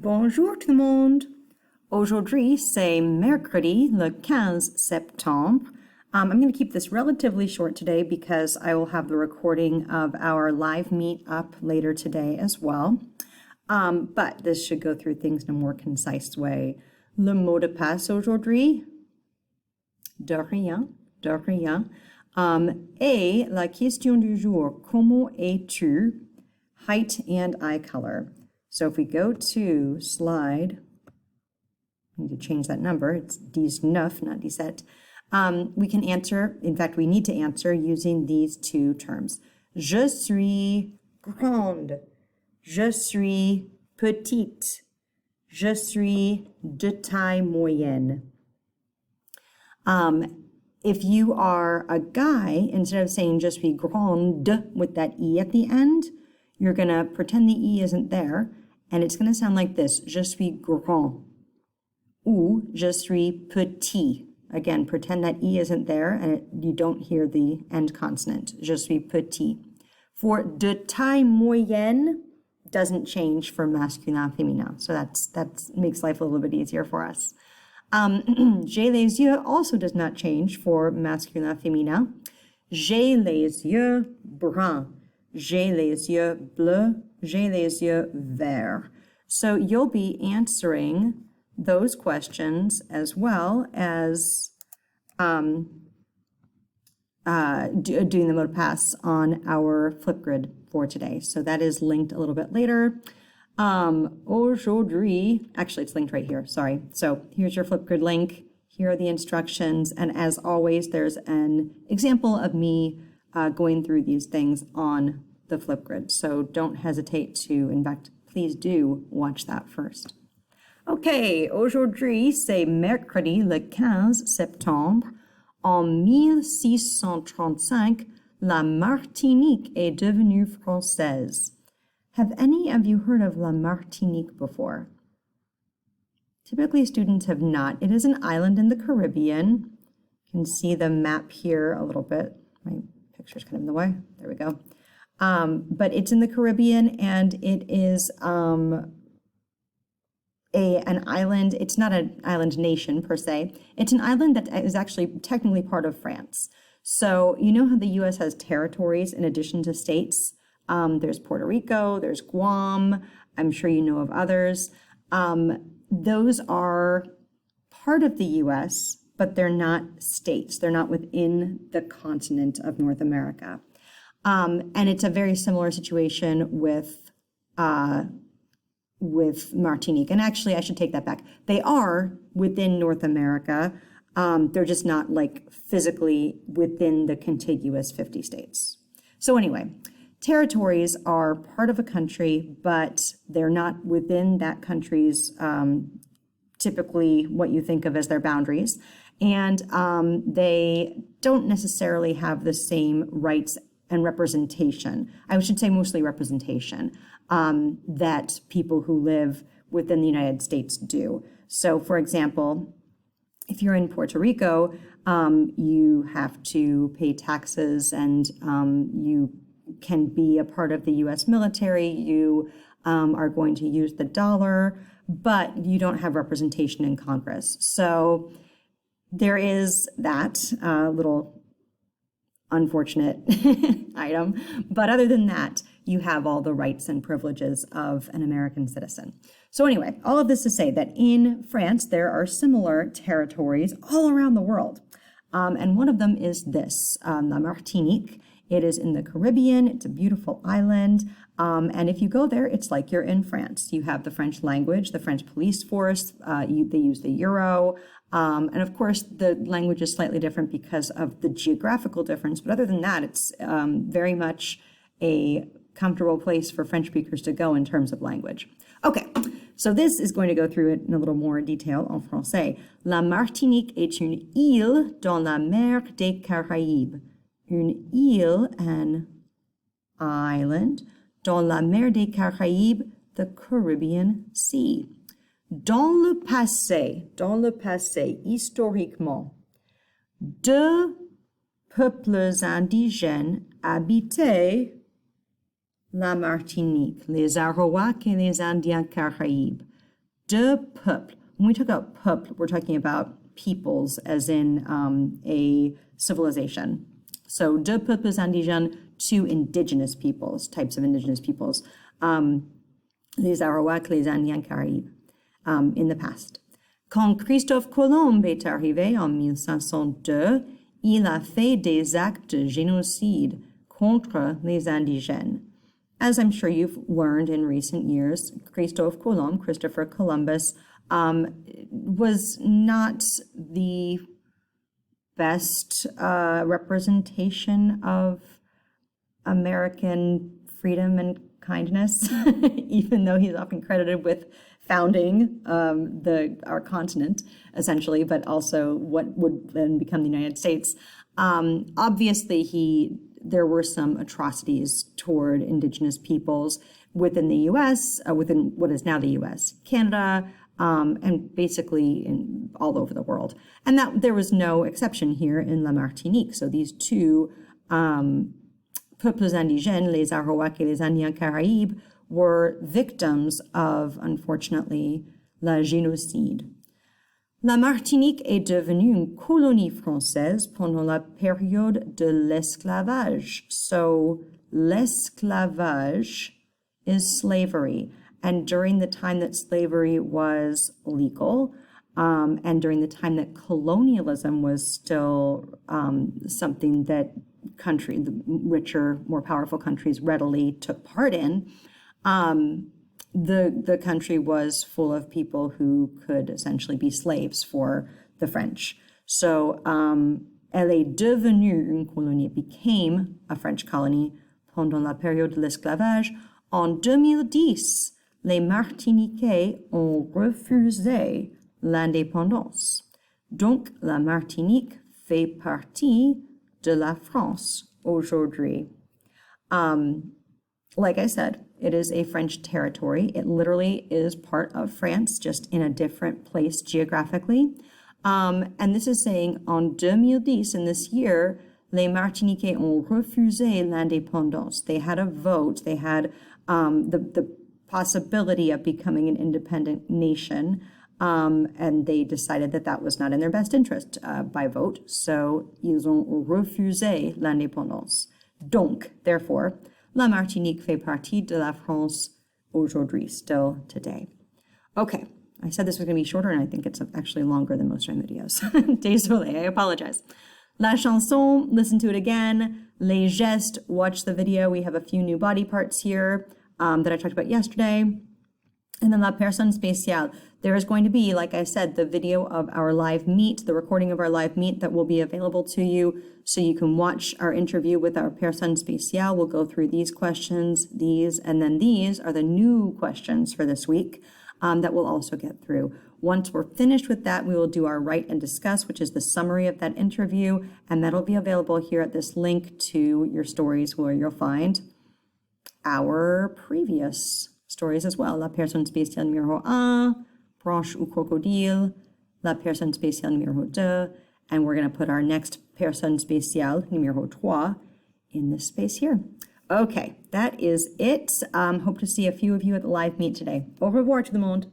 Bonjour tout le monde. Aujourd'hui, c'est mercredi, le 15 septembre. I'm going to keep this relatively short today because I will have the recording of our live meet up later today as well. But this should go through things in a more concise way. Le mot de passe aujourd'hui, de rien, de rien. Et la question du jour, comment es-tu? Height and eye color. So if we go to slide, I need to change that number, it's 19, not 17. We can answer, in fact, we need to answer using these two terms. Je suis grande. Je suis petite. Je suis de taille moyenne. If you are a guy, instead of saying je suis grande with that E at the end, you're going to pretend the E isn't there, and it's going to sound like this, je suis grand, ou je suis petit. Again, pretend that E isn't there, and you don't hear the end consonant, je suis petit. For de taille moyenne, doesn't change for masculin féminin, so that makes life a little bit easier for us. J'ai les yeux also does not change for masculin féminin. J'ai les yeux bruns. J'ai les yeux bleus. J'ai les yeux verts. So you'll be answering those questions as well as doing the mot de passe on our Flipgrid for today. So that is linked a little bit later. Aujourd'hui, actually it's linked right here, sorry. So here's your Flipgrid link. Here are the instructions. And as always, there's an example of me going through these things on the Flipgrid. So don't hesitate to, in fact, please do watch that first. Okay, aujourd'hui, c'est mercredi le 15 septembre. En 1635, la Martinique est devenue française. Have any of you heard of La Martinique before? Typically, students have not. It is an island in the Caribbean. You can see the map here a little bit. My picture's kind of in the way. There we go. But it's in the Caribbean, and it is an island. It's not an island nation per se. It's an island that is actually technically part of France. So you know how the U.S. has territories in addition to states? There's Puerto Rico, there's Guam, I'm sure you know of others. Those are part of the U.S., but they're not states. They're not within the continent of North America. And it's a very similar situation with Martinique. And actually, I should take that back. They are within North America. They're just not like physically within the contiguous 50 states. So anyway, territories are part of a country, but they're not within that country's typically what you think of as their boundaries. And they don't necessarily have the same rights and representation. I should say mostly representation that people who live within the United States do. So for example, if you're in Puerto Rico, you have to pay taxes and you can be a part of the U.S. military, you are going to use the dollar, but you don't have representation in Congress. So there is that little unfortunate item. But other than that, you have all the rights and privileges of an American citizen. So anyway, all of this to say that in France, there are similar territories all around the world. And one of them is this, La Martinique. It is in the Caribbean. It's a beautiful island. And if you go there, it's like you're in France. You have the French language, the French police force. They use the euro. And of course, the language is slightly different because of the geographical difference. But other than that, it's very much a comfortable place for French speakers to go in terms of language. Okay, so this is going to go through it in a little more detail en français. La Martinique est une île dans la mer des Caraïbes. Une île, an island, dans la mer des Caraïbes, the Caribbean Sea. Dans le passé, historiquement, deux peuples indigènes habitaient la Martinique, les Arawaks et les Indiens Caraïbes. de peuple. When we talk about peuple, we're talking about peoples, as in a civilization. So, de peuples indigènes, two indigenous peoples, types of indigenous peoples. Les Arawaks, les Indiens Caraïbes, in the past. Quand Christophe Colomb est arrivé en 1502, il a fait des actes de génocide contre les indigènes. As I'm sure you've learned in recent years, Christopher Columbus, was not the best representation of American freedom and kindness, even though he's often credited with founding our continent, essentially, but also what would then become the United States. Obviously, there were some atrocities toward indigenous peoples within the U.S., within what is now the U.S., Canada, and basically all over the world. And that there was no exception here in La Martinique. So these two peuples indigènes, les Arawaks et les Indiens Caraïbes, were victims of, unfortunately, la génocide. La Martinique est devenue une colonie française pendant la période de l'esclavage. So l'esclavage is slavery. And during the time that slavery was legal, and during the time that colonialism was still something that the richer, more powerful countries readily took part in, the country was full of people who could essentially be slaves for the French. So elle est devenue une colonie. It became a French colony pendant la période de l'esclavage. En 2010, les Martiniquais ont refusé l'indépendance. Donc, la Martinique fait partie de la France aujourd'hui. Like I said, it is a French territory. It literally is part of France, just in a different place geographically. And this is saying, en 2010, in this year, les Martiniquais ont refusé l'indépendance. They had a vote. They had the possibility of becoming an independent nation. And they decided that that was not in their best interest by vote. So, ils ont refusé l'indépendance. Donc, therefore, la Martinique fait partie de la France aujourd'hui, still today. Okay, I said this was going to be shorter, and I think it's actually longer than most of my videos. Désolé, I apologize. La chanson, listen to it again. Les gestes, watch the video. We have a few new body parts here that I talked about yesterday. And then la personne spéciale. There is going to be, like I said, the video of our live meet, the recording of our live meet that will be available to you so you can watch our interview with our personne spéciale. We'll go through these questions, these, and then these are the new questions for this week that we'll also get through. Once we're finished with that, we will do our write and discuss, which is the summary of that interview, and that'll be available here at this link to your stories where you'll find our previous stories as well. La personne spéciale numéro 1, branche ou crocodile, la personne spéciale numéro 2, and we're going to put our next personne spéciale numéro 3 in this space here. Okay, that is it. Hope to see a few of you at the live meet today. Au revoir to the monde.